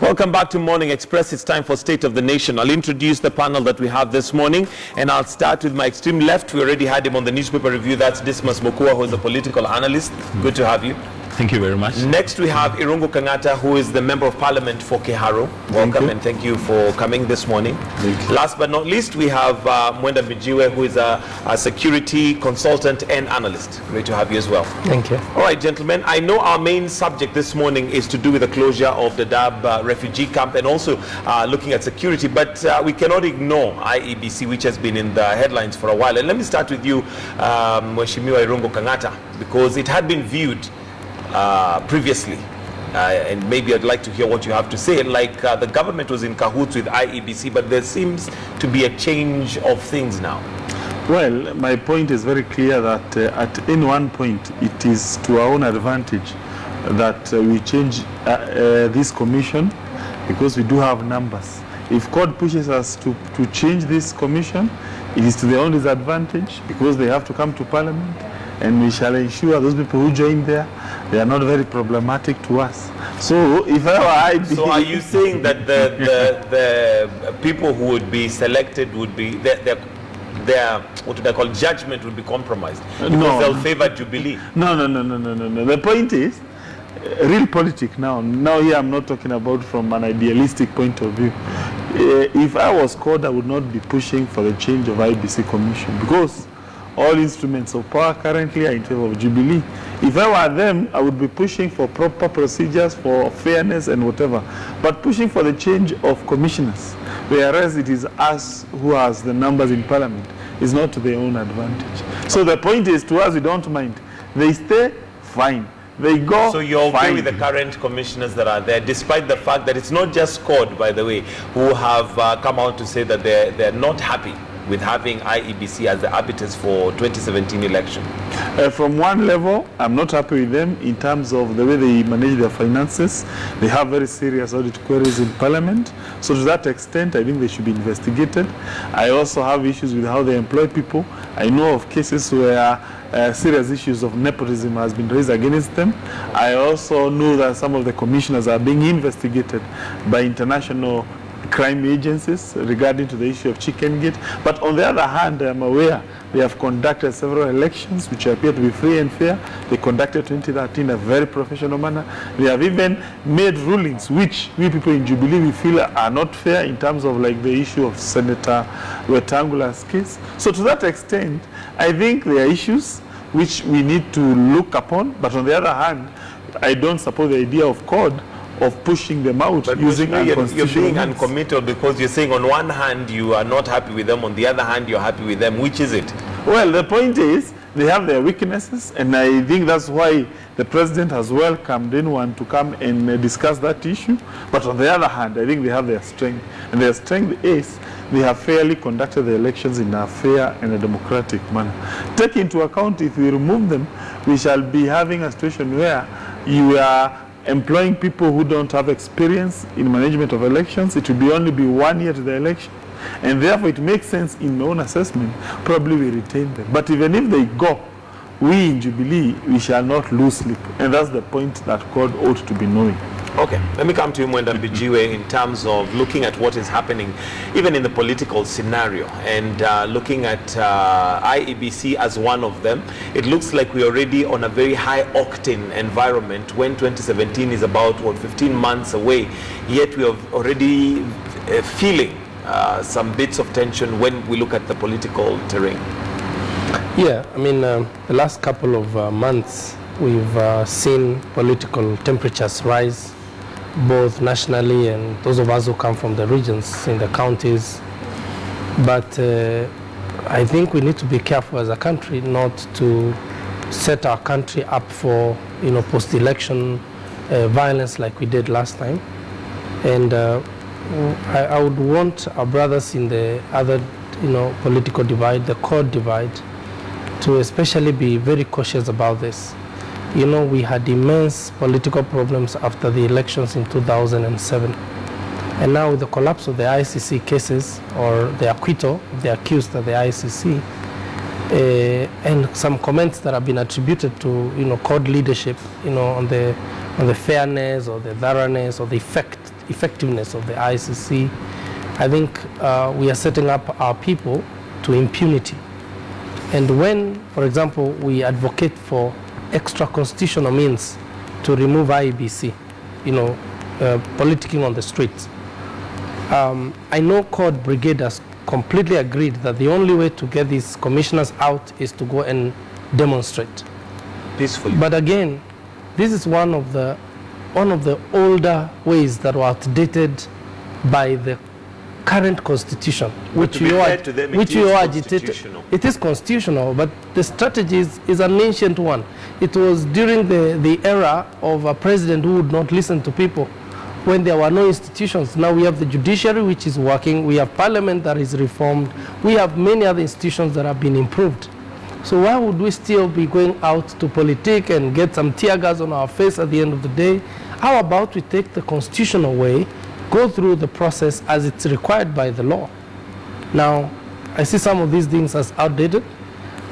Welcome back to Morning Express. It's time for State of the Nation. I'll introduce the panel that we have this morning, and I'll start with my extreme left. We already had him on the newspaper review. That's Dismas Mokua, who is a political analyst. Good to have you. Thank you very much. Next, we have Irungu Kangata, who is the Member of Parliament for Kiharu. Welcome and thank you for coming this morning. Last but not least, we have Mwenda Bijiwe, who is a security consultant and analyst. Great to have you as well. Thank you. All right, gentlemen, I know our main subject this morning is to do with the closure of the Dadaab refugee camp and also looking at security, but we cannot ignore IEBC, which has been in the headlines for a while. And let me start with you, Mheshimiwa Irungu Kangata, because it had been viewed previously, and maybe I'd like to hear what you have to say, like the government was in cahoots with IEBC, but there seems to be a change of things now. Well, my point is very clear that at any one point it is to our own advantage that we change this commission, because we do have numbers. If CORD pushes us to change this commission, it is to their own disadvantage, because they have to come to Parliament, and we shall ensure those people who join there, they are not very problematic to us. So if So are you saying that the people who would be selected would be their what do they call, judgment would be compromised because they'll favor Jubilee? No. The point is real politics now. Now here I'm not talking about from an idealistic point of view. If I was called, I would not be pushing for the change of IEBC commission, because all instruments of power currently are in favor of Jubilee. If I were them, I would be pushing for proper procedures, for fairness and whatever, but pushing for the change of commissioners, whereas it is us who has the numbers in Parliament, is not to their own advantage. So the point is, to us, we don't mind. They stay, fine. They go, so you're okay fine. with the current commissioners that are there, despite the fact that it's not just CORD, by the way, who have come out to say that they're not happy with having IEBC as the arbiters for 2017 election? From one level, I'm not happy with them in terms of the way they manage their finances. They have very serious audit queries in Parliament. So to that extent, I think they should be investigated. I also have issues with how they employ people. I know of cases where serious issues of nepotism has been raised against them. I also know that some of the commissioners are being investigated by international crime agencies regarding to the issue of Chicken Gate. But on the other hand, I am aware they have conducted several elections which appear to be free and fair. They conducted 2013 in a very professional manner. They have even made rulings which we people in Jubilee we feel are not fair, in terms of like the issue of Senator Wetangula's case. So to that extent, I think there are issues which we need to look upon. But on the other hand, I don't support the idea of CORD of pushing them out, but using you're being uncommitted, because you're saying on one hand you are not happy with them, on the other hand you're happy with them. Which is it? Well, the point is they have their weaknesses, and I think that's why the president has welcomed anyone to come and discuss that issue. But on the other hand, I think they have their strength, and their strength is they have fairly conducted the elections in a fair and a democratic manner. Take into account, if we remove them, we shall be having a situation where you are employing people who don't have experience in management of elections. It will only be 1 year to the election, and therefore it makes sense in my own assessment, probably we retain them. But even if they go, we in Jubilee, we shall not lose sleep, and that's the point that CORD ought to be knowing. Okay, let me come to you, Mwenda Bijiwe, in terms of looking at what is happening even in the political scenario, and looking at IEBC as one of them. It looks like we're already on a very high octane environment when 2017 is about 15 months away, yet we are already feeling some bits of tension when we look at the political terrain. Yeah, I mean, the last couple of months we've seen political temperatures rise, both nationally and those of us who come from the regions in the counties. But I think we need to be careful as a country not to set our country up for, post-election violence like we did last time. And I would want our brothers in the other, political divide, the CORD divide, to especially be very cautious about this. We had immense political problems after the elections in 2007. And now with the collapse of the ICC cases, or the acquittal of the accused at the ICC, and some comments that have been attributed to, CORD leadership, on the fairness or the thoroughness or the effect, effectiveness of the ICC. I think we are setting up our people to impunity. And when, for example, we advocate for extra constitutional means to remove IEBC, politicking on the streets, I know CORD Brigade has completely agreed that the only way to get these commissioners out is to go and demonstrate peacefully. But again, this is one of the older ways that were outdated by the current constitution, which we all agitated. It is constitutional, but the strategy is an ancient one. It was during the era of a president who would not listen to people, when there were no institutions. Now we have the judiciary, which is working. We have parliament that is reformed. We have many other institutions that have been improved. So why would we still be going out to politic and get some tear gas on our face at the end of the day? How about we take the constitutional way, go through the process as it's required by the law? Now, I see some of these things as outdated.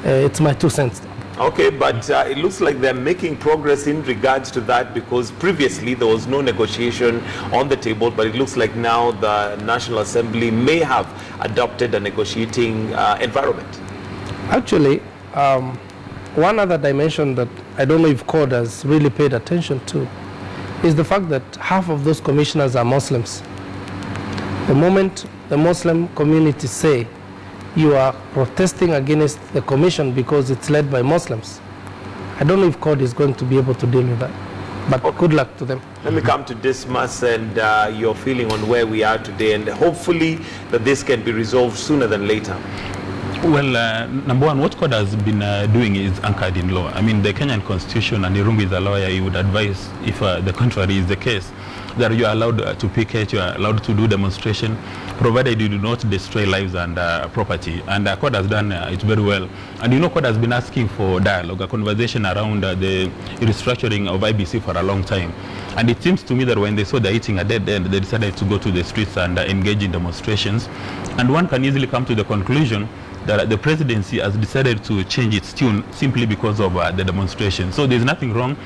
It's my 2 cents. Okay, but it looks like they're making progress in regards to that, because previously there was no negotiation on the table, but it looks like now the National Assembly may have adopted a negotiating environment. Actually, one other dimension that I don't know if CORD has really paid attention to is the fact that half of those commissioners are Muslims. The moment the Muslim community say you are protesting against the commission because it's led by Muslims, I don't know if CORD is going to be able to deal with that. But good luck to them. Let me come to Dismas and your feeling on where we are today, and hopefully that this can be resolved sooner than later. Well, number one, what CORD has been doing is anchored in law. I mean, the Kenyan Constitution, and Irungu is a lawyer, he would advise, if the contrary is the case, that you are allowed to picket, you are allowed to do demonstration, provided you do not destroy lives and property. And CORD has done it very well. And CORD has been asking for dialogue, a conversation around the restructuring of IBC for a long time. And it seems to me that when they saw they're hitting a dead end, they decided to go to the streets and engage in demonstrations. And one can easily come to the conclusion that the presidency has decided to change its tune simply because of the demonstration. So there's nothing wrong,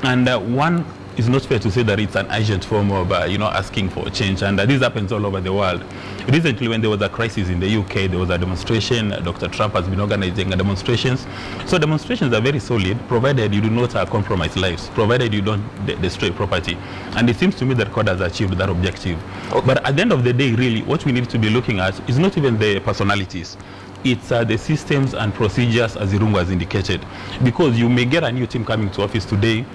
and one is not fair to say that it's an urgent form of asking for change, and this happens all over the world. Recently, when there was a crisis in the UK, there was a demonstration. Dr. Trump has been organizing demonstrations. So demonstrations are very solid, provided you do not compromise lives, provided you don't destroy property. And it seems to me that CORD has achieved that objective. Okay. But at the end of the day, really, what we need to be looking at is not even the personalities. It's the systems and procedures, as Irungu has indicated. Because you may get a new team coming to office today,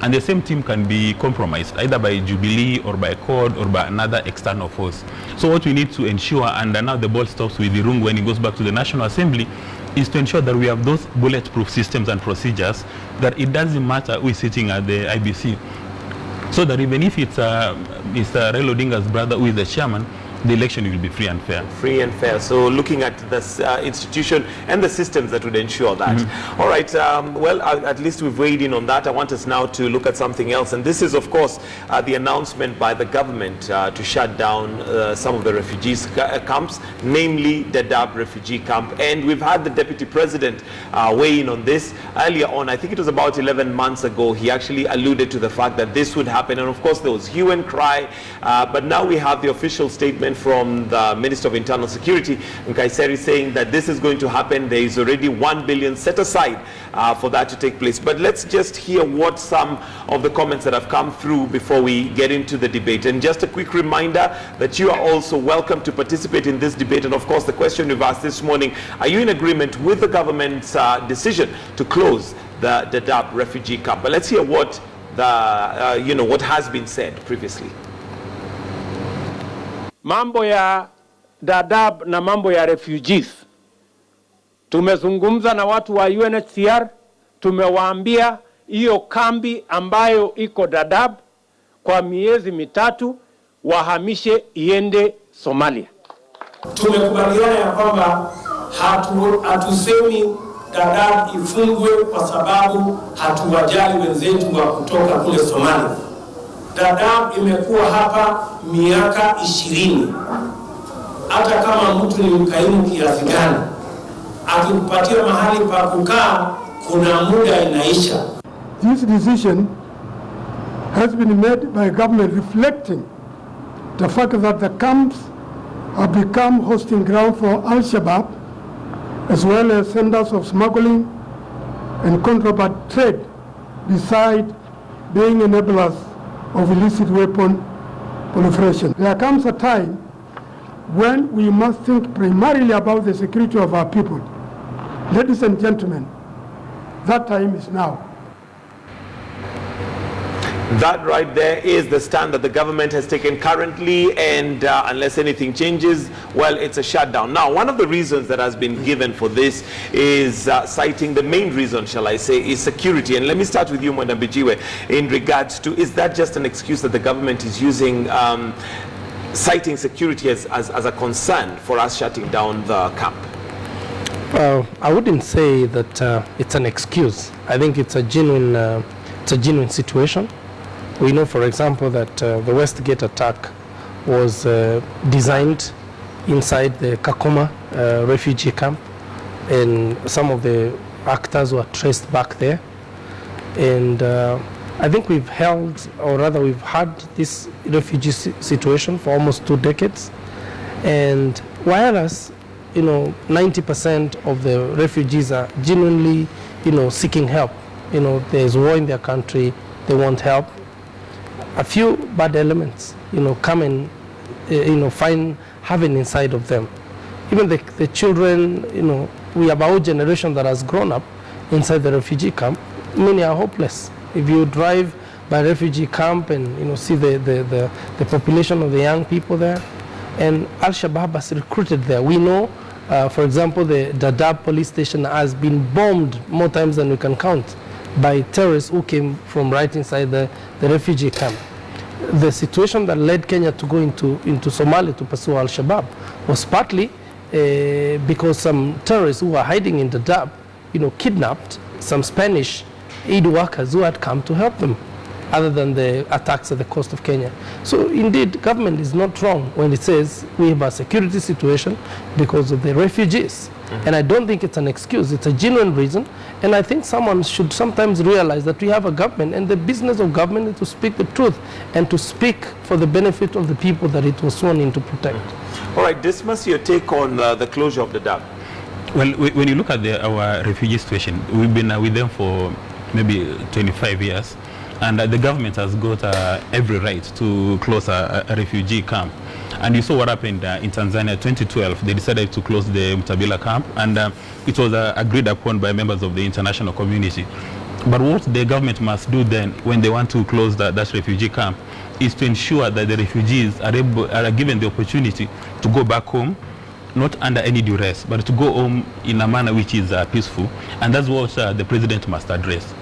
and the same team can be compromised, either by Jubilee or by CORD or by another external force. So what we need to ensure, and now the ball stops with Irungu when he goes back to the National Assembly, is to ensure that we have those bulletproof systems and procedures, that it doesn't matter who is sitting at the IBC. So that even if it's Mr. Raila Odinga's brother who is the chairman, the election will be free and fair. Free and fair. So looking at this institution and the systems that would ensure that. All right. Well, at least we've weighed in on that. I want us now to look at something else. And this is, of course, the announcement by the government to shut down some of the refugees camps, namely Dadaab refugee camp. And we've had the Deputy President weigh in on this. Earlier on, I think it was about 11 months ago, he actually alluded to the fact that this would happen. And of course, there was hue and cry. But now we have the official statement from the Minister of Internal Security, Nkaissery, saying that this is going to happen. There is already 1 billion set aside for that to take place. But let's just hear what some of the comments that have come through before we get into the debate. And just a quick reminder that you are also welcome to participate in this debate. And of course, the question we've asked this morning, are you in agreement with the government's decision to close the Dadaab refugee camp? But let's hear what the what has been said previously. Mambo ya Dadaab na mambo ya refugees. Tumezungumza na watu wa UNHCR, tumewaambia hiyo kambi ambayo iko Dadaab kwa miezi mitatu wahamishe iende Somalia. Tumekubaliana ya kwamba hatusemi Dadaab ifungwe kwa sababu hatuwajali wenzetu wa kutoka kule Somalia. Dadaab imekuwa hapa miaka 20. Hata kama mtu ni mkaimu kiasi gani, akimpatia mahali pa kukaa, kuna muda inaisha. This decision has been made by government reflecting the fact that the camps have become hosting ground for Al-Shabaab, as well as centers of smuggling and contraband trade, beside being enablers of illicit weapon proliferation. There comes a time when we must think primarily about the security of our people. Ladies and gentlemen, that time is now. That right there is the stand that the government has taken currently, and unless anything changes, well, it's a shutdown. Now, one of the reasons that has been given for this is citing, the main reason, shall I say, is security. And let me start with you, Mwendambijiwe, in regards to, is that just an excuse that the government is using, citing security as a concern for us shutting down the camp? I wouldn't say that it's an excuse. I think it's a genuine situation. We know, for example, that the Westgate attack was designed inside the Kakuma refugee camp, and some of the actors were traced back there. And I think we've held, or rather we've had this refugee situation for almost 2 decades. And whereas, 90% of the refugees are genuinely, seeking help. There's war in their country, they want help. A few bad elements, come and, find heaven inside of them. Even the children, we have our generation that has grown up inside the refugee camp. Many are hopeless. If you drive by refugee camp and, see the population of the young people there, and Al-Shabaab has recruited there. We know, for example, the Dadaab police station has been bombed more times than we can count by terrorists who came from right inside the refugee camp. The situation that led Kenya to go into Somalia to pursue Al-Shabaab was partly because some terrorists who were hiding in Dadaab, kidnapped some Spanish aid workers who had come to help them, other than the attacks at the coast of Kenya. So indeed, government is not wrong when it says we have a security situation because of the refugees. And I don't think it's an excuse, it's a genuine reason. And I think someone should sometimes realize that we have a government, and the business of government is to speak the truth and to speak for the benefit of the people that it was sworn in to protect. All right, Dismas, your take on the closure of the dam? Well, when you look at our refugee situation, we've been with them for maybe 25 years. And the government has got every right to close a refugee camp. And you saw what happened in Tanzania, 2012. They decided to close the Mtabila camp, and it was agreed upon by members of the international community. But what the government must do then, when they want to close that refugee camp, is to ensure that the refugees are given the opportunity to go back home, not under any duress, but to go home in a manner which is peaceful. And that's what the president must address.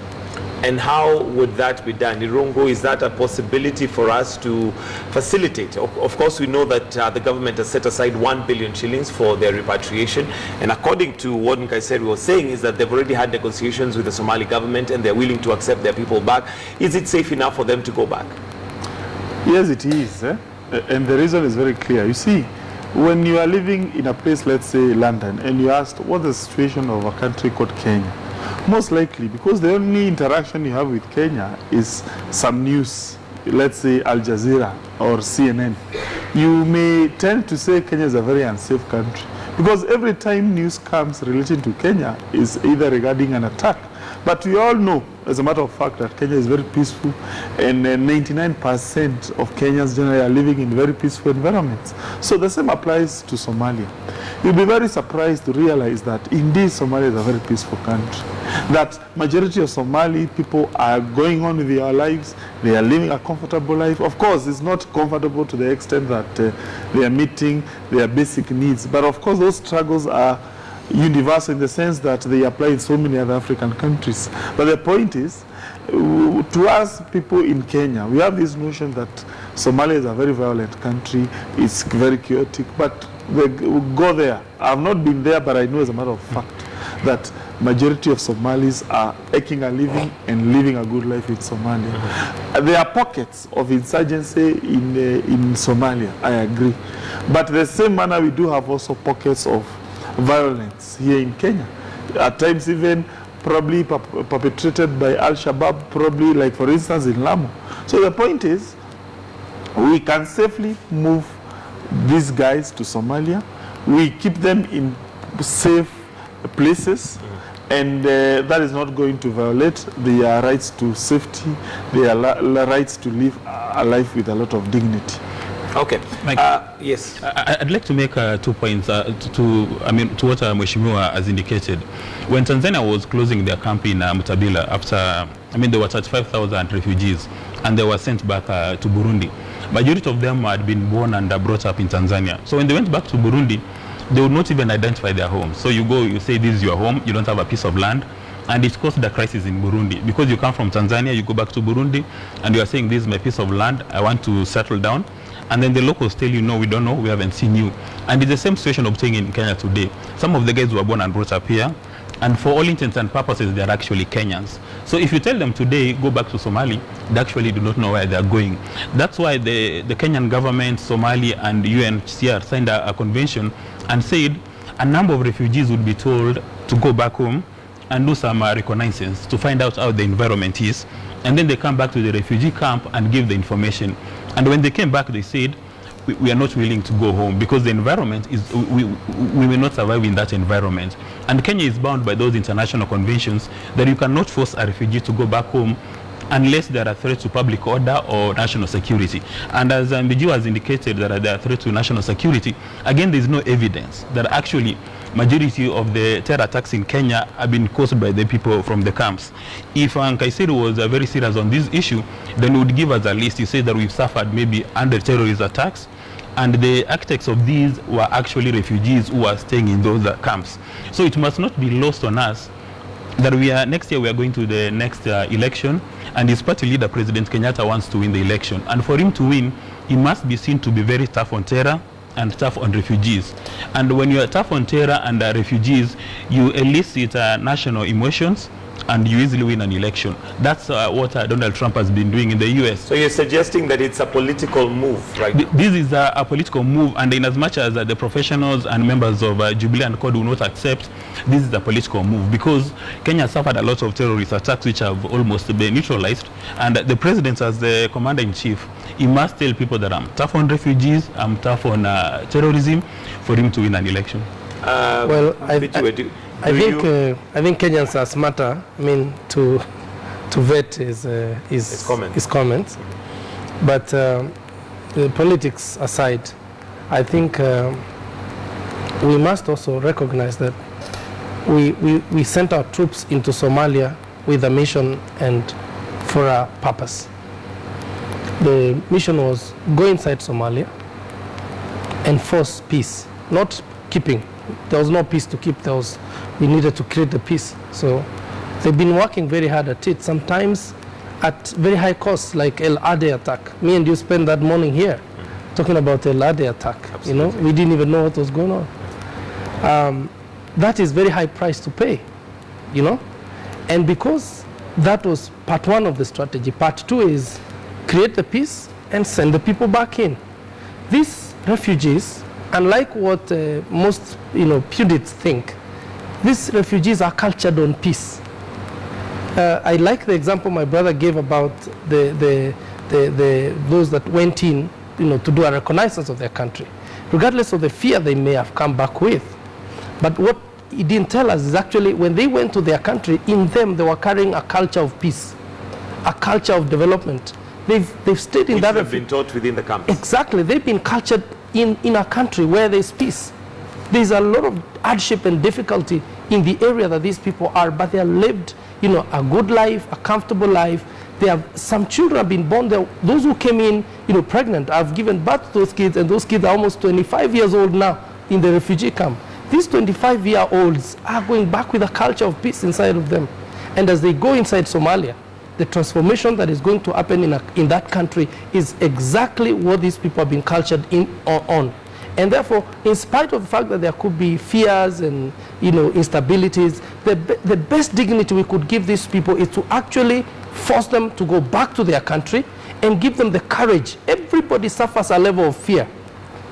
And how would that be done? Irungu, is that a possibility for us to facilitate? Of course, we know that the government has set aside 1 billion shillings for their repatriation. And according to what Nkaissery was saying, is that they've already had negotiations with the Somali government and they're willing to accept their people back. Is it safe enough for them to go back? Yes, it is. And the reason is very clear. You see, when you are living in a place, let's say London, and you asked what's the situation of a country called Kenya, most likely, because the only interaction you have with Kenya is some news, let's say Al Jazeera or CNN, you may tend to say Kenya is a very unsafe country, because every time news comes relating to Kenya is either regarding an attack. But we all know, as a matter of fact, that Kenya is very peaceful, and 99% of Kenyans generally are living in very peaceful environments. So the same applies to Somalia. You'll be very surprised to realize that indeed Somalia is a very peaceful country. That majority of Somali people are going on with their lives, they are living a comfortable life. Of course, it's not comfortable to the extent that they are meeting their basic needs. But of course, those struggles are universal in the sense that they apply in so many other African countries. But the point is, to us people in Kenya, we have this notion that Somalia is a very violent country, it's very chaotic, but we go there. I've not been there, but I know as a matter of fact that majority of Somalis are making a living and living a good life in Somalia. There are pockets of insurgency in Somalia, I agree. But the same manner we do have also pockets of violence here in Kenya. At times even probably perpetrated by Al-Shabaab, probably like for instance in Lamu. So the point is, We can safely move these guys to Somalia. We keep them in safe places, and that is not going to violate their rights to safety, their rights to live a life with a lot of dignity. Okay. Mike, yes. I'd like to make 2 points to what Mheshimiwa has indicated. When Tanzania was closing their camp in Mutabila after, there were 35,000 refugees and they were sent back to Burundi. Majority of them had been born and brought up in Tanzania. So when they went back to Burundi, they would not even identify their home. So you go, you say this is your home, you don't have a piece of land, and it caused the crisis in Burundi. Because you come from Tanzania, you go back to Burundi, and you are saying this is my piece of land, I want to settle down. And then the locals tell you, no, we don't know, we haven't seen you. And it's the same situation obtaining in Kenya today. Some of the guys were born and brought up here, and for all intents and purposes, they are actually Kenyans. So if you tell them today, go back to Somali, they actually do not know where they are going. That's why the Kenyan government, Somali, and UNHCR signed a convention and said a number of refugees would be told to go back home and do some reconnaissance to find out how the environment is. And then they come back to the refugee camp and give the information. And when they came back, they said, we are not willing to go home because the environment is, we will not survive in that environment. And Kenya is bound by those international conventions that you cannot force a refugee to go back home unless there are threats to public order or national security. And as Mbiju has indicated that there are threats to national security, again, there is no evidence that actually majority of the terror attacks in Kenya have been caused by the people from the camps. If Nkaissery was very serious on this issue, then he would give us a list. He said that we've suffered maybe 100 terrorist attacks, and the architects of these were actually refugees who are staying in those camps. So it must not be lost on us that next year we are going to the next election, and his party leader, President Kenyatta, wants to win the election. And for him to win, he must be seen to be very tough on terror and tough on refugees. And when you are tough on terror and refugees, you elicit national emotions, and you easily win an election. That's what Donald Trump has been doing in the US. So you're suggesting that it's a political move, right? This is a political move, and in as much as the professionals and members of Jubilee and CORD will not accept, this is a political move because Kenya suffered a lot of terrorist attacks which have almost been neutralized, and the president, as the commander-in-chief, he must tell people that I'm tough on refugees, I'm tough on terrorism, for him to win an election. Well, I think Kenyans are smarter. To vet his comments. But politics aside, I think we must also recognize that we sent our troops into Somalia with a mission and for a purpose. The mission was go inside Somalia, enforce peace, not keeping. There was no peace to keep. We needed to create the peace. So they've been working very hard at it, sometimes at very high costs, like El Ade attack. Me and you spent that morning here talking about El Ade attack. Absolutely. We didn't even know what was going on. That is very high price to pay, And because that was part one of the strategy, part two is create the peace and send the people back in. These refugees, unlike what most pundits think, these refugees are cultured on peace. I like the example my brother gave about those that went in, to do a reconnaissance of their country, regardless of the fear they may have come back with. But what he didn't tell us is actually when they went to their country, in them they were carrying a culture of peace, a culture of development. They've stayed in that. Which have been taught within the camps. Exactly, they've been cultured in a country where there's peace. There's a lot of hardship and difficulty in the area that these people are, but they have lived, a good life, a comfortable life. They have, some children have been born there. Those who came in, pregnant, have given birth to those kids, and those kids are almost 25 years old now in the refugee camp. These 25-year-olds are going back with a culture of peace inside of them. And as they go inside Somalia, the transformation that is going to happen in that country is exactly what these people have been cultured on. And therefore, in spite of the fact that there could be fears and instabilities, the best dignity we could give these people is to actually force them to go back to their country and give them the courage. Everybody suffers a level of fear.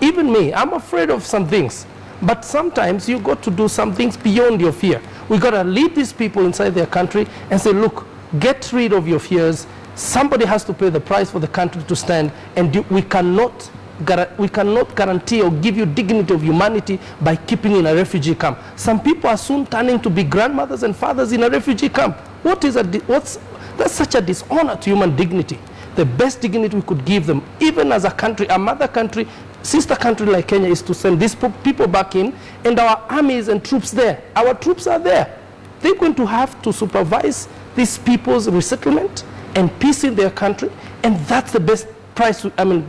Even me, I'm afraid of some things. But sometimes you got to do some things beyond your fear. We got to lead these people inside their country and say, look, get rid of your fears, Somebody has to pay the price for the country to stand, and we cannot guarantee or give you dignity of humanity by keeping in a refugee camp. Some people are soon turning to be grandmothers and fathers in a refugee camp. That's such a dishonor to human dignity. The best dignity we could give them, even as a country, a mother country, sister country like Kenya, is to send these people back in, and our armies and troops there. Our troops are there. They're going to have to supervise these people's resettlement and peace in their country, and that's the best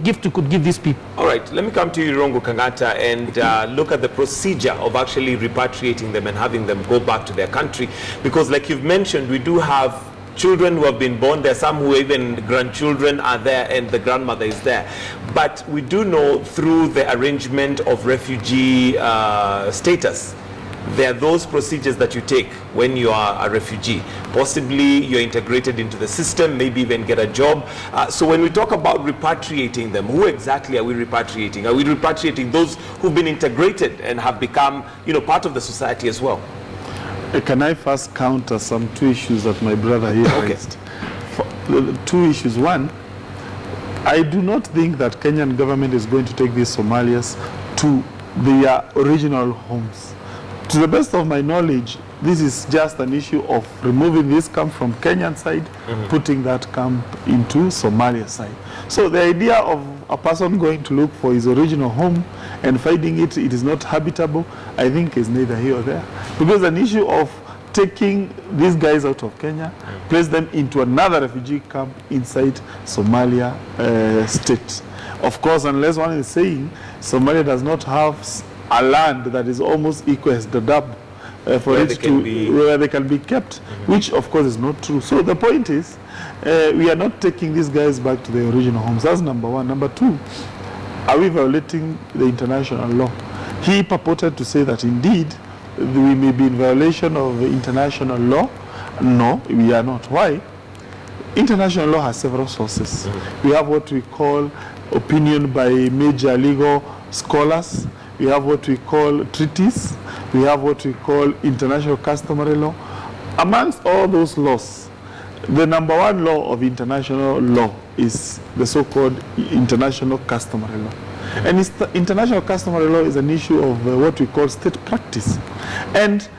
gift you could give these people. All right, let me come to you, Rongo Kangata, and look at the procedure of actually repatriating them and having them go back to their country. Because like you've mentioned, we do have children who have been born there, some who even grandchildren are there, and the grandmother is there. But we do know through the arrangement of refugee status, there are those procedures that you take when you are a refugee. Possibly you're integrated into the system, maybe even get a job. So when we talk about repatriating them, who exactly are we repatriating? Are we repatriating those who've been integrated and have become, part of the society as well? Can I first counter some two issues that my brother here raised? Two issues. One, I do not think that Kenyan government is going to take these Somalians to their original homes. To the best of my knowledge, this is just an issue of removing this camp from Kenyan side, putting that camp into Somalia side. So the idea of a person going to look for his original home and finding it is not habitable, I think is neither here or there. Because an issue of taking these guys out of Kenya, place them into another refugee camp inside Somalia state. Of course, unless one is saying Somalia does not have a land that is almost equal as Dadaab where they can be kept, which of course is not true. So the point is, we are not taking these guys back to their original homes. That's number one. Number two, are we violating the international law? He purported to say that indeed we may be in violation of international law. No, we are not. Why? International law has several sources. We have what we call opinion by major legal scholars. We have what we call treaties. We have what we call international customary law. Amongst all those laws, the number one law of international law is the so-called international customary law. And international customary law is an issue of what we call state practice. And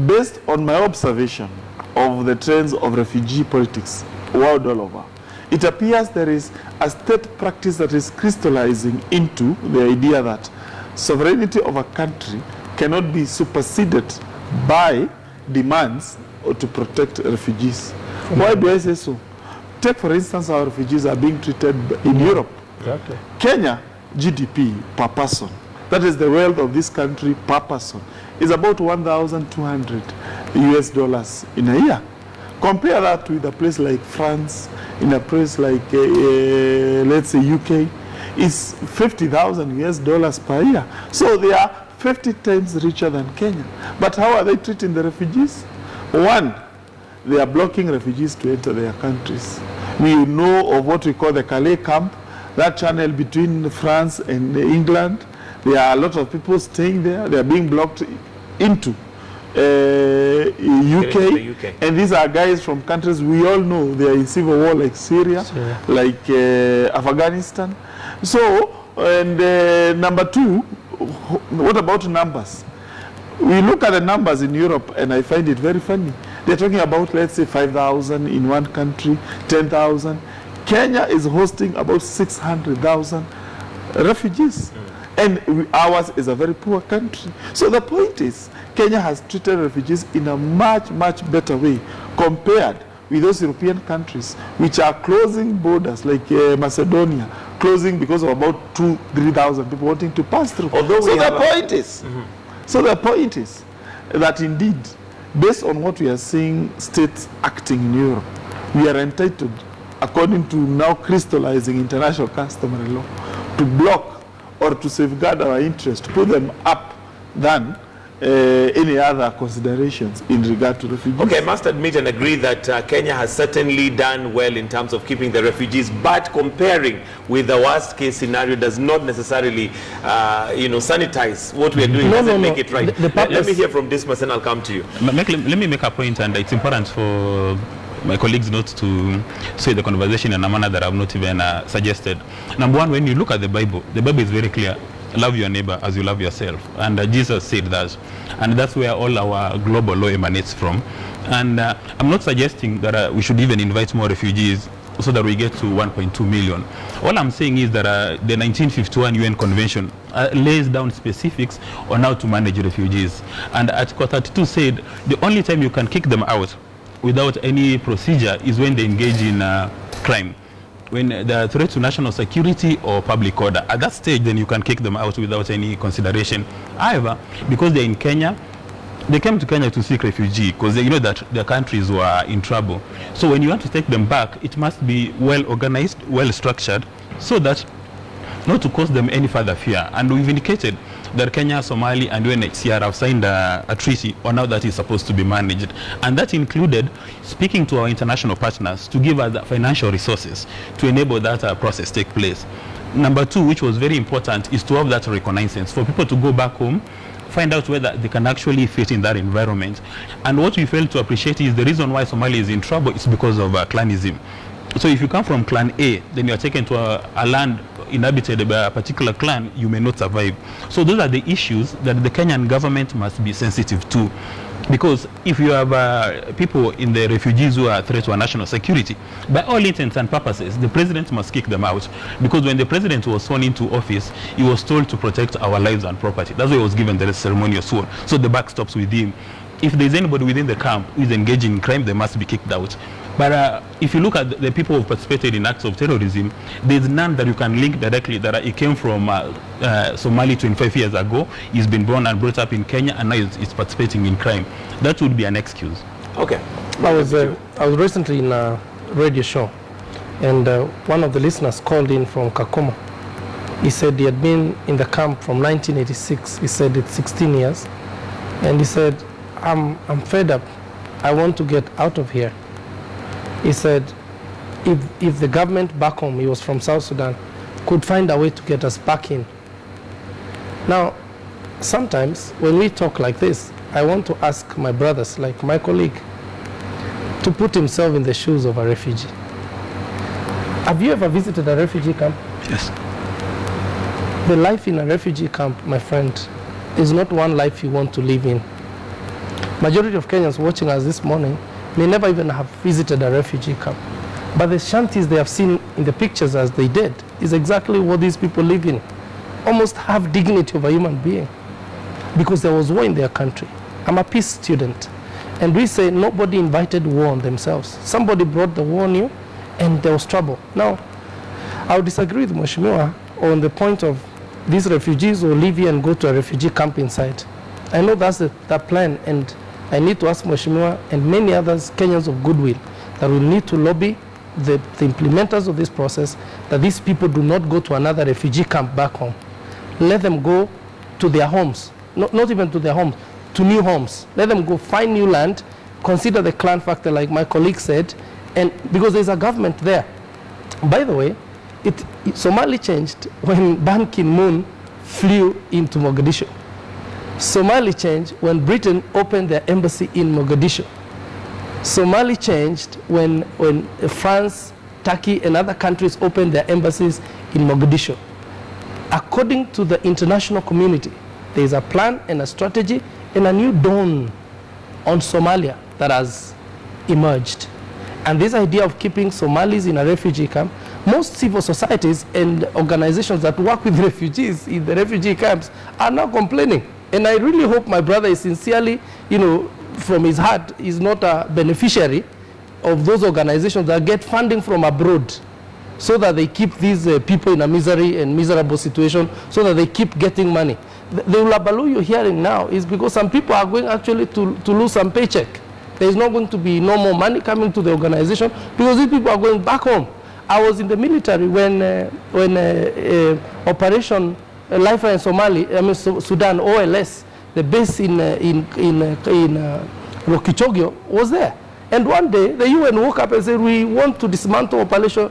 based on my observation of the trends of refugee politics world all over, it appears there is a state practice that is crystallizing into the idea that sovereignty of a country cannot be superseded by demands or to protect refugees. Why do I say so? Take, for instance, our refugees are being treated in Europe. Exactly. Kenya, GDP per person, that is the wealth of this country per person, is about $1,200 US in a year. Compare that with a place like France, in a place like, let's say, UK, is $50,000 US per year. So they are 50 times richer than Kenya. But how are they treating the refugees? One, they are blocking refugees to enter their countries. We know of what we call the Calais camp, that channel between France and England. There are a lot of people staying there. They are being blocked into UK. And these are guys from countries we all know they are in civil war, like Syria, like Afghanistan. So, and number two, what about numbers? We look at the numbers in Europe and I find it very funny. They're talking about, let's say, 5,000 in one country, 10,000. Kenya is hosting about 600,000 refugees. And ours is a very poor country. So the point is, Kenya has treated refugees in a much, much better way compared with those European countries which are closing borders, like Macedonia, closing because of about 2,000-3,000 people wanting to pass through. So the point is that indeed, based on what we are seeing states acting in Europe, we are entitled, according to now crystallizing international customary law, to block or to safeguard our interests, to put them up than any other considerations in regard to refugees. Okay, I must admit and agree that Kenya has certainly done well in terms of keeping the refugees, but comparing with the worst case scenario does not necessarily, sanitize what we are doing. Doesn't make it right. Let me hear from Dismas and I'll come to you. Let me make a point, and it's important for my colleagues not to say the conversation in a manner that I've not even suggested. Number one, when you look at the Bible is very clear. Love your neighbor as you love yourself. And Jesus said that. And that's where all our global law emanates from. And I'm not suggesting that we should even invite more refugees so that we get to 1.2 million. All I'm saying is that the 1951 UN Convention lays down specifics on how to manage refugees. And Article 32 said the only time you can kick them out without any procedure is when they engage in crime. When they're a threat to national security or public order. At that stage, then you can kick them out without any consideration. However, because they're in Kenya, they came to Kenya to seek refugee because they know that their countries were in trouble. So when you want to take them back, it must be well organized, well structured, so that not to cause them any further fear. And we've indicated that Kenya, Somalia, and UNHCR have signed a treaty on how that is supposed to be managed. And that included speaking to our international partners to give us the financial resources to enable that process take place. Number two, which was very important, is to have that reconnaissance for people to go back home, find out whether they can actually fit in that environment. And what we fail to appreciate is the reason why Somalia is in trouble is because of clanism. So if you come from clan A, then you are taken to a land inhabited by a particular clan, you may not survive. So those are the issues that the Kenyan government must be sensitive to. Because if you have people in the refugees who are a threat to our national security, by all intents and purposes, the president must kick them out. Because when the president was sworn into office, he was told to protect our lives and property. That's why he was given the ceremonial sword. So the buck stops with him. If there's anybody within the camp who is engaging in crime, they must be kicked out. But if you look at the people who participated in acts of terrorism, there's none that you can link directly that it came from Somalia 25 years ago, he's been born and brought up in Kenya, and now he's participating in crime. That would be an excuse. Okay. I was recently in a radio show, and one of the listeners called in from Kakuma. He said he had been in the camp from 1986. He said it's 16 years. And he said, I'm fed up. I want to get out of here. He said, if the government back home, he was from South Sudan, could find a way to get us back in. Now, sometimes when we talk like this, I want to ask my brothers, like my colleague, to put himself in the shoes of a refugee. Have you ever visited a refugee camp? Yes. The life in a refugee camp, my friend, is not one life you want to live in. Majority of Kenyans watching us this morning may never even have visited a refugee camp. But the shanties they have seen in the pictures as they did is exactly what these people live in. Almost have dignity of a human being. Because there was war in their country. I'm a peace student. And we say nobody invited war on themselves. Somebody brought the war on you and there was trouble. Now, I would disagree with Mheshimiwa on the point of these refugees will leave here and go to a refugee camp inside. I know that's the plan, and I need to ask Mheshimiwa and many others, Kenyans of goodwill, that we need to lobby the implementers of this process that these people do not go to another refugee camp back home. Let them go to their homes, not even to their homes, to new homes. Let them go find new land, consider the clan factor like my colleague said, and because there's a government there. By the way, Somali changed when Ban Ki-moon flew into Mogadishu. Somali changed when Britain opened their embassy in Mogadishu. Somali changed when France, Turkey, and other countries opened their embassies in Mogadishu. According to the international community, there is a plan and a strategy and a new dawn on Somalia that has emerged. And this idea of keeping Somalis in a refugee camp, most civil societies and organizations that work with refugees in the refugee camps are now complaining. And I really hope my brother is sincerely, from his heart, is not a beneficiary of those organizations that get funding from abroad so that they keep these people in a misery and miserable situation, so that they keep getting money. The ulabalu you're hearing now is because some people are going actually to lose some paycheck. There is not going to be no more money coming to the organization because these people are going back home. I was in the military when Operation Lifeline Sudan, OLS, the base in Rokichogio was there. And one day the UN woke up and said, we want to dismantle Operation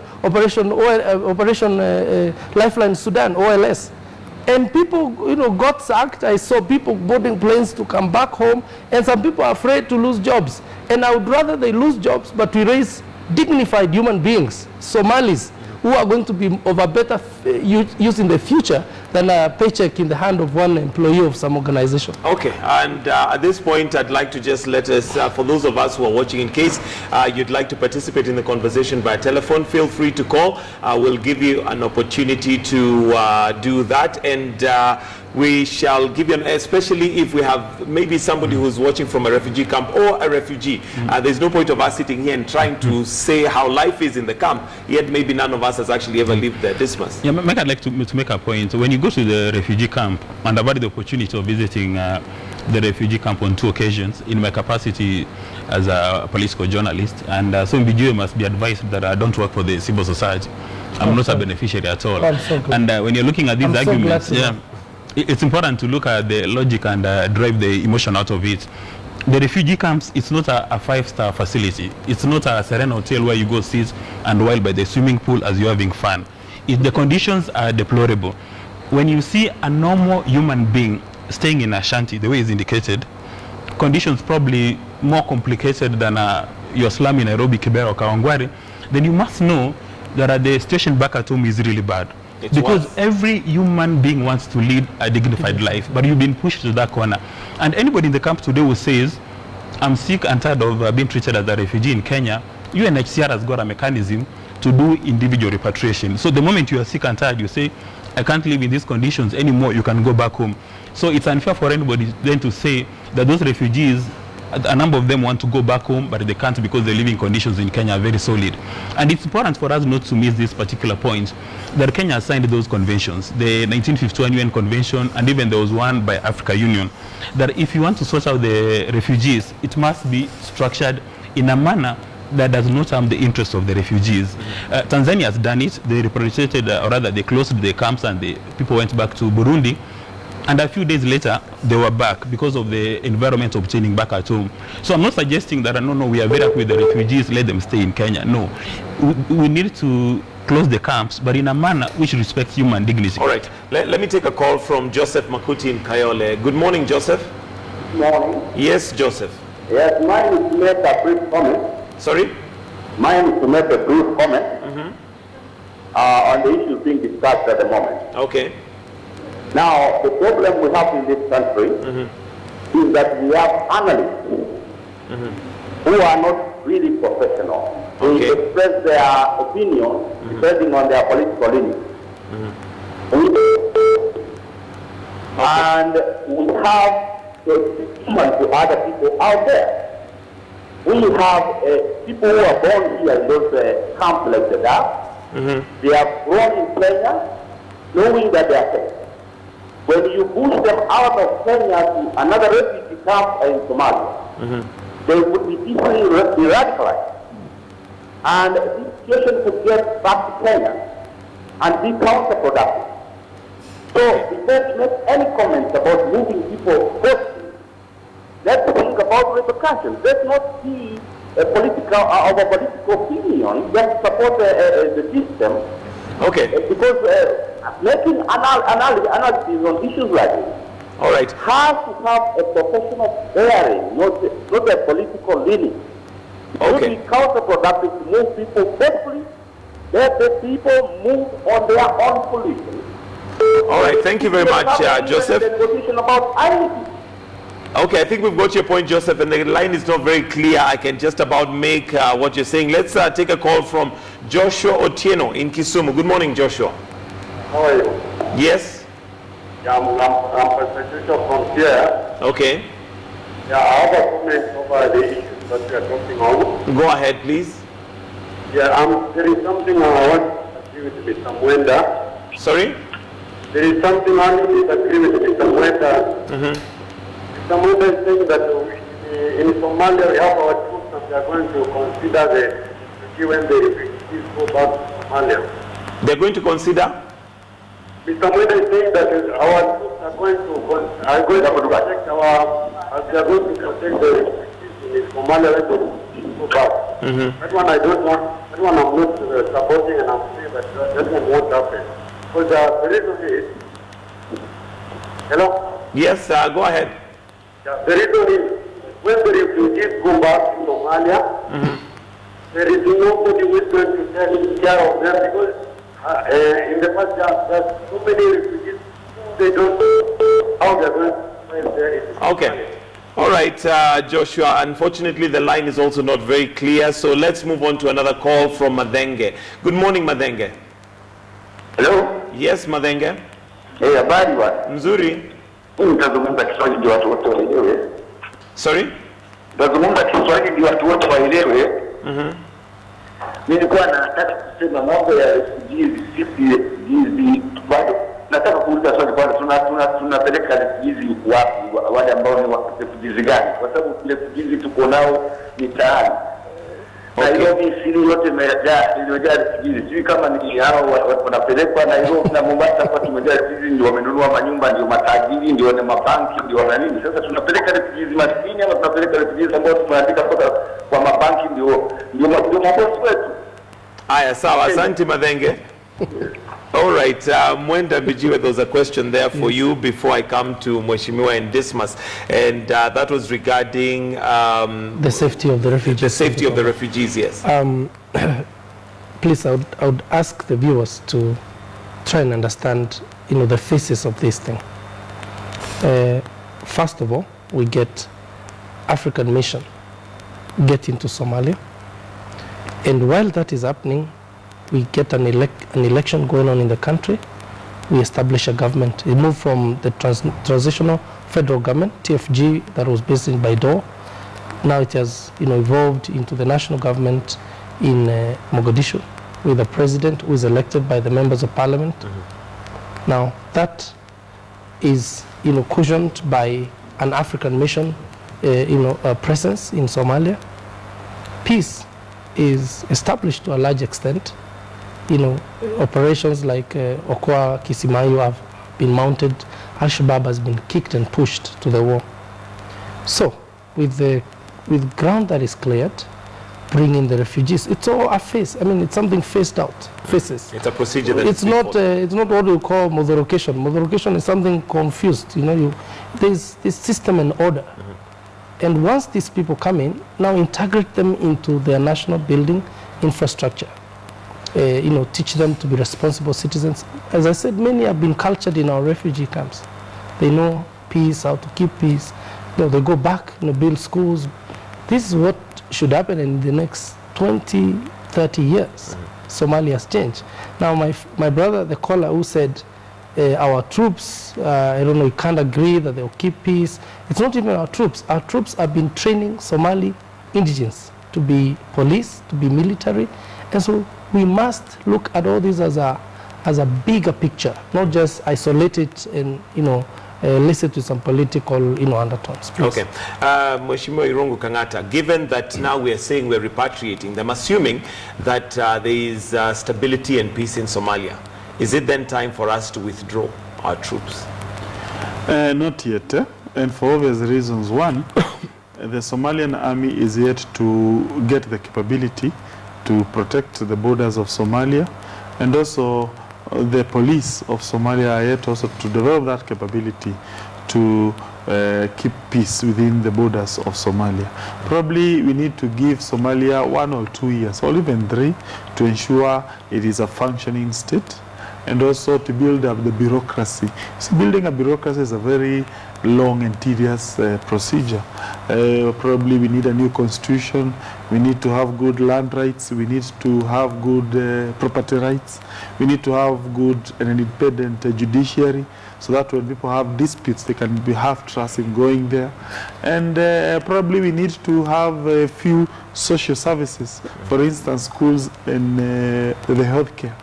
Lifeline Sudan, OLS. And people, got sacked. I saw people boarding planes to come back home, and some people are afraid to lose jobs. And I would rather they lose jobs, but we raise dignified human beings, Somalis, who are going to be of a better use in the future than a paycheck in the hand of one employee of some organization. Okay, and at this point, I'd like to just let us, for those of us who are watching, in case you'd like to participate in the conversation by telephone, feel free to call. We'll give you an opportunity to do that, and we shall give you, especially if we have maybe somebody who's watching from a refugee camp or a refugee. There's no point of us sitting here and trying to say how life is in the camp, yet maybe none of us has actually ever lived there. Dismas. Yeah, I'd like to make a point. When you go to the refugee camp, and I've had the opportunity of visiting the refugee camp on 2 occasions in my capacity as a political journalist, and so Mbijue must be advised that I don't work for the civil society. I'm not a beneficiary at all. And when you're looking at these arguments, it's important to look at the logic and drive the emotion out of it. The refugee camps, it's not a 5-star facility. It's not a Serena hotel where you go sit and while by the swimming pool as you're having fun. The conditions are deplorable. When you see a normal human being staying in a shanty, the way it's indicated, conditions probably more complicated than your slum in Nairobi, Kibera, or Kawangware, then you must know that the situation back at home is really bad. Because every human being wants to lead a dignified life, but you've been pushed to that corner. And anybody in the camp today who says, I'm sick and tired of being treated as a refugee in Kenya, UNHCR has got a mechanism to do individual repatriation. So the moment you are sick and tired, you say, I can't live in these conditions anymore, you can go back home. So it's unfair for anybody then to say that those refugees, a number of them want to go back home, but they can't because the living conditions in Kenya are very solid. And it's important for us not to miss this particular point, that Kenya signed those conventions, the 1951 UN Convention, and even there was one by Africa Union, that if you want to sort out the refugees, it must be structured in a manner that does not harm the interests of the refugees. Tanzania has done it. They repatriated, or rather they closed the camps and the people went back to Burundi. And a few days later, they were back because of the environment obtaining back at home. So I'm not suggesting that, no, we are very happy with the refugees, let them stay in Kenya. No, we need to close the camps, but in a manner which respects human dignity. All right, let me take a call from Joseph Makuti in Kayole. Good morning, Joseph. Good morning. Yes, Joseph. Yes, mine is to make a brief comment. Sorry? Mine is to make a brief comment on the issue being discussed at the moment. Okay. Now, the problem we have in this country is that we have analysts who are not really professional. They express their opinion depending on their political leanings. And we have to human to other people out there. We have people who are born here in those camps like the DAP. They have grown in Kenya knowing that they are safe. When you push them out of Kenya to another refugee camp in Somalia, they would be easily radicalized. And this situation could get back to Kenya and be counterproductive. So before we make any comments about moving people forcibly, let's think about repercussions. Let's not see a political opinion just support the system. Okay. Because making analysis on issues like this has to have a professional bearing, not a political leaning. It would be counterproductive to move people forcefully. Let the people move on their own volition. All right, thank you very much, Joseph. About okay, I think we've got your point, Joseph, and the line is not very clear. I can just about make what you're saying. Let's take a call from Joshua Otieno in Kisumu. Good morning, Joshua. How are you? Yes. Yeah, I'm Patricia from here. Okay. Yeah, I have a comment over the issues that we are talking on. Go ahead, please. Yeah, there is something I want to agree with Mr. Mwenda. Sorry? There is something I want to disagree with Mr. Mwenda. Mr. Mwenda is saying that in Somalia we have our troops and we are going to consider the refugee when the refugees go back to Somalia. They're going to consider? Mr. Mwenda is saying that our troops are going to protect they are going to protect the refugees in Somalia when the refugees go back. That one I don't want, that one I'm not supporting, and I'm saying that one won't happen. Because the reason is, hello? Yes, go ahead. Yeah, the reason is when the refugees go back to Somalia, there is nobody who is going to take care of them because in the past there are so many refugees, they don't know how they're going to find their. Okay. All right, Joshua, unfortunately the line is also not very clear, so let's move on to another call from Madenge. Good morning, Madenge. Hello? Yes, Madenge. Hey, habari wa? Mzuri. Nitazungumza Kiswahili ndio watu wote waelewe. Sorry? Nitazungumza Kiswahili ndio watu wote waelewe. Mimi nilikuwa nataka kusema mambo ya refugees hizi bado nataka kuuliza swali kwanza, tunapeleka refugees wapi, wale ambao ni refugees gani? Kwa sababu refugees tuko nao mitaani. Nairobi siri yote imejaa refugees. Sijui kama ni hao wanapelekwa Nairobi na Mombasa kwa tumejaa refugees, ndio wamenunua manyumba, ndio matajiri, ndio wana mabanki, ndio wana nini. Sasa tunapeleka refugees maskini ama tunapeleka refugees ambao tunaandika kwa mabanki ndio mabosi wetu. Aya, sawa, asante Madenge. All right, Mwenda Bijiwe, there was a question there for you before I come to Mheshimiwa and Dismas, and that was regarding the safety of the refugees. The safety of the refugees, yes. Please, I would ask the viewers to try and understand, the phases of this thing. First of all, we get African Mission get into Somalia, and while that is happening, we get an election going on in the country. We establish a government. We move from the transitional federal government, TFG, that was based in Baidoa. Now it has evolved into the national government in Mogadishu, with a president who is elected by the members of parliament. Now that is cushioned by an African Mission presence in Somalia. Peace is established to a large extent. Operations like Okoa, Kisimayu have been mounted. Al-Shabaab has been kicked and pushed to the wall. So, with ground that is cleared, bring in the refugees. It's all a phase. I mean, it's something phased out. Phases. It's a procedure. That it's not what we call motherication. Motherication is something confused. There's this system and order. And once these people come in, now integrate them into their national building infrastructure. Teach them to be responsible citizens. As I said, many have been cultured in our refugee camps. They know peace, how to keep peace. They go back, build schools. This is what should happen in the next 20, 30 years. Somalia has changed. Now, my brother, the caller who said, our troops, we can't agree that they'll keep peace. It's not even our troops. Our troops have been training Somali indigents to be police, to be military. And so we must look at all this as a bigger picture, not just isolate it and listen to some political undertones. Please. Okay, Mheshimiwa Irungu Kang'ata, given that now we are saying we're repatriating them, assuming that there is stability and peace in Somalia, is it then time for us to withdraw our troops? Not yet, and for obvious reasons. One, the Somalian army is yet to get the capability to protect the borders of Somalia, and also the police of Somalia are yet also to develop that capability to keep peace within the borders of Somalia. Probably we need to give Somalia 1 or 2 years, or even 3, to ensure it is a functioning state, and also to build up the bureaucracy. So building a bureaucracy is a very long and tedious procedure. Probably we need a new constitution, we need to have good land rights, we need to have good property rights, we need to have good and an independent judiciary, so that when people have disputes, they can have trust in going there. And probably we need to have a few social services, for instance, schools and the healthcare.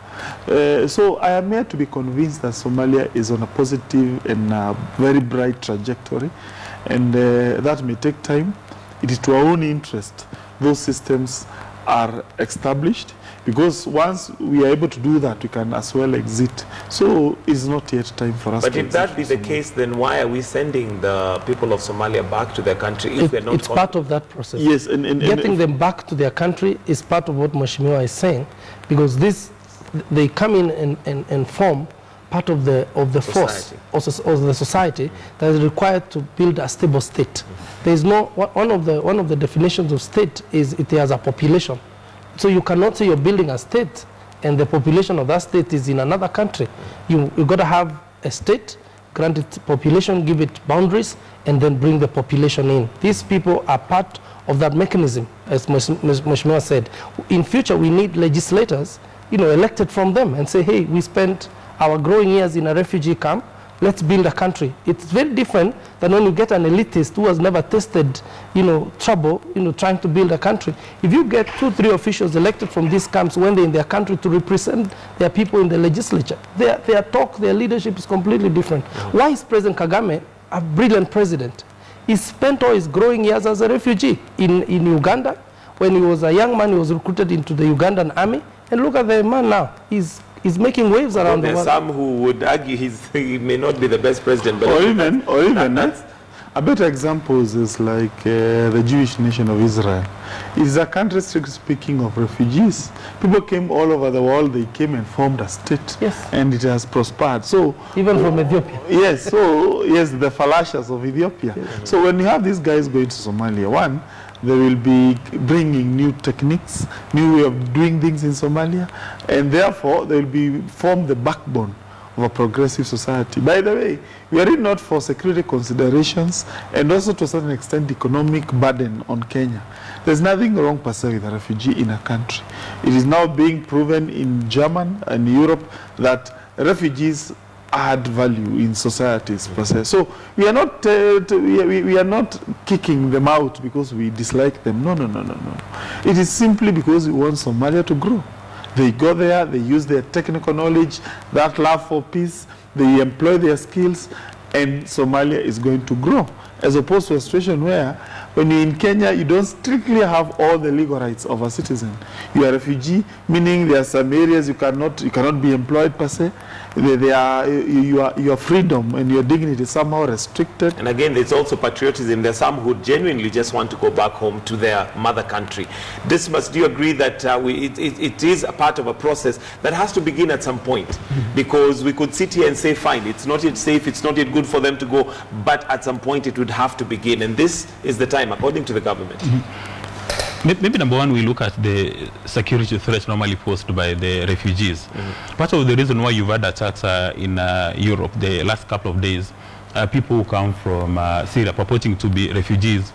So I am here to be convinced that Somalia is on a positive and very bright trajectory, and that may take time. It is to our own interest those systems are established, because once we are able to do that, we can as well exit. So it's not yet time for us. But if that be the case, then why are we sending the people of Somalia back to their country if they're not? It's part of that process. Yes, getting them back to their country is part of what Mheshimiwa is saying, because they come in and form part of the force or the society that is required to build a stable state. There is no one of the definitions of state is it has a population. So you cannot say you're building a state and the population of that state is in another country. You got to have a state, grant it population, give it boundaries, and then bring the population in. These people are part of that mechanism, as Mheshimiwa said. In future, we need legislators, elected from them and say, hey, we spent our growing years in a refugee camp, let's build a country. It's very different than when you get an elitist who has never tasted, trouble, trying to build a country. If you get 2-3 officials elected from these camps when they're in their country to represent their people in the legislature, their talk, their leadership is completely different. Why is President Kagame a brilliant president? He spent all his growing years as a refugee in Uganda. When he was a young man, he was recruited into the Ugandan army. And look at the man now. He's making waves around the world. There are some who would argue he may not be the best president. But or even a better example is like the Jewish nation of Israel. It's a country, strictly speaking, of refugees. People came all over the world. They came and formed a state. Yes. And it has prospered. So even from Ethiopia. Yes. So yes, the Falashas of Ethiopia. Yes. So when you have these guys going to Somalia, one, they will be bringing new techniques, new way of doing things in Somalia, and therefore they will form the backbone of a progressive society. By the way, we are in not for security considerations and also to a certain extent economic burden on Kenya. There's nothing wrong per se with a refugee in a country. It is now being proven in Germany and Europe that refugees add value in societies per se. So we are not we are not kicking them out because we dislike them. No. It is simply because we want Somalia to grow. They go there, they use their technical knowledge, that love for peace, they employ their skills, and Somalia is going to grow. As opposed to a situation where when you're in Kenya, you don't strictly have all the legal rights of a citizen. You are a refugee, meaning there are some areas you cannot be employed per se. Your freedom and your dignity is somehow restricted. And again, there's also patriotism. There's some who genuinely just want to go back home to their mother country. Do you agree that it is a part of a process that has to begin at some point? Because we could sit here and say, fine, it's not yet safe, it's not yet good for them to go, but at some point it would have to begin. And this is the time, according to the government. Maybe number one, we look at the security threats normally posed by the refugees. Part of the reason why you've had attacks in Europe the last couple of days, people who come from Syria purporting to be refugees,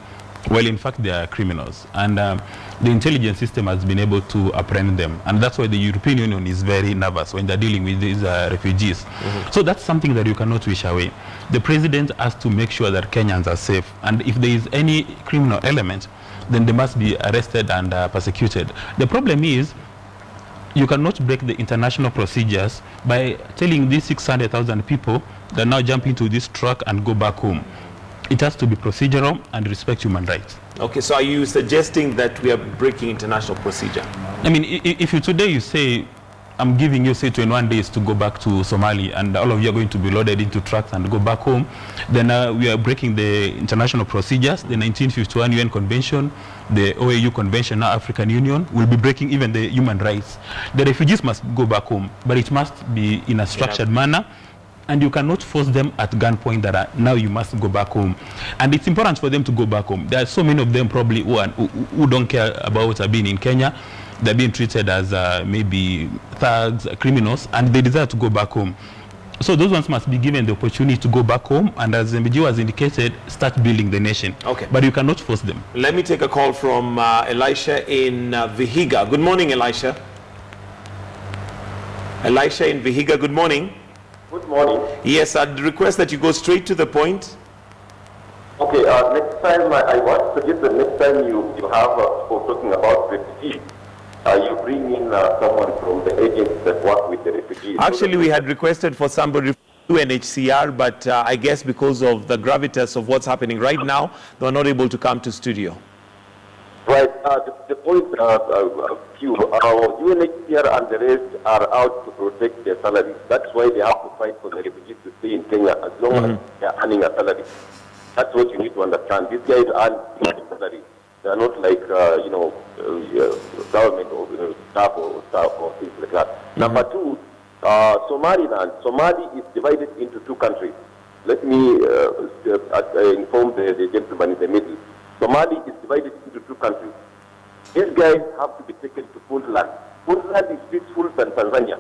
well, in fact, they are criminals. And the intelligence system has been able to apprehend them. And that's why the European Union is very nervous when they're dealing with these refugees. So that's something that you cannot wish away. The president has to make sure that Kenyans are safe. And if there is any criminal element, then they must be arrested and persecuted. The problem is, you cannot break the international procedures by telling these 600,000 people that now jump into this truck and go back home. It has to be procedural and respect human rights. Okay, so are you suggesting that we are breaking international procedure? I mean, if you today you say, I'm giving you, say, 21 days to go back to Somalia, and all of you are going to be loaded into trucks and go back home, then we are breaking the international procedures, the 1951 UN Convention, the OAU Convention, now African Union, will be breaking even the human rights. The refugees must go back home, but it must be in a structured manner, and you cannot force them at gunpoint that now you must go back home. And it's important for them to go back home. There are so many of them probably who don't care about being in Kenya. They're being treated as maybe thugs, criminals, and they desire to go back home. So those ones must be given the opportunity to go back home, and as MBG has indicated, start building the nation. Okay. But you cannot force them. Let me take a call from Elisha in Vihiga. Good morning, Elisha. Elisha in Vihiga, good morning. Good morning. Yes, I'd request that you go straight to the point. Okay, next time I want to suggest that next time you have for talking about refugees, you bring in someone from the agencies that work with the refugees. Actually, we had requested for somebody from UNHCR, but I guess because of the gravitas of what's happening right now, they are not able to come to studio. Right. The point, UNHCR and the rest are out to protect their salaries. That's why they have to fight for the refugees to stay in Kenya as long as they are earning a salary. That's what you need to understand. These guys earn salary. They are not like, government or staff or things like that. Number two, Somaliland, Somali is divided into two countries. Let me inform the gentleman in the middle. Somali is divided into two countries. These guys have to be taken to Puntland. Puntland is peaceful than Tanzania.